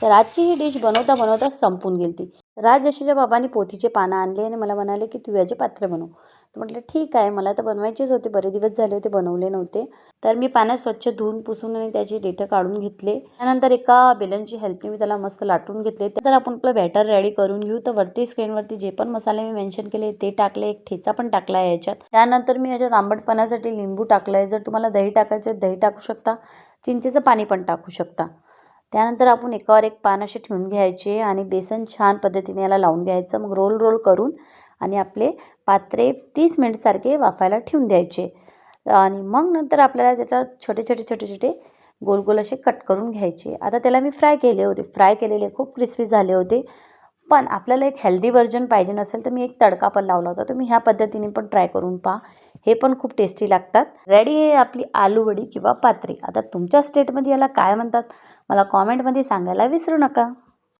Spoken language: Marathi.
तर आजची ही डिश बनवता बनवता संपून गेली ती. तर आज यशूच्या बाबांनी पोथीचे पानं आणले आणि मला म्हणाले की तू याचे पात्रे बनव. तर म्हटलं ठीक आहे, मला तर बनवायचेच होते, बरेच दिवस झाले होते बनवले नव्हते. तर मी पाण्यात स्वच्छ धुवून पुसून आणि त्याची देठं काढून घेतले. त्यानंतर एका बेलनची हेल्पने मी त्याला मस्त लाटून घेतले. तर आपण आपलं बॅटर रेडी करून घेऊ. तर वरती स्क्रीनवरती जे पण मसाले मी मेन्शन केले ते टाकले, एक ठेचा पण टाकला आहे याच्यात. त्यानंतर मी याच्यात आंबटपणासाठी लिंबू टाकलं आहे. जर तुम्हाला दही टाकायचं दही टाकू शकता, चिंचेचं पाणी पण टाकू शकता. त्यानंतर आपण एकावर एक पान असे ठेवून घ्यायचे आणि बेसन छान पद्धतीने याला लावून घ्यायचं. मग रोल रोल करून आणि आपले पात्रे 30 मिनिटसारखे वाफायला ठेवून द्यायचे. आणि मग नंतर आपल्याला त्याच्यात छोटे छोटे छोटे छोटे गोल गोल असे कट करून घ्यायचे. आता त्याला मी फ्राय केले होते, फ्राय केलेले खूप क्रिस्पी झाले होते. पण आपल्याला एक हेल्दी व्हर्जन पाहिजे नसेल तर मी एक तडका पण लावला होता. तुम्ही ह्या पद्धतीने पण ट्राय करून पहा, हे पण खूप टेस्टी लागतात. रेडी आहे आपली आलू वडी किंवा पात्री. आता तुमच्या स्टेटमध्ये याला काय म्हणतात मला कॉमेंटमध्ये सांगायला विसरू नका.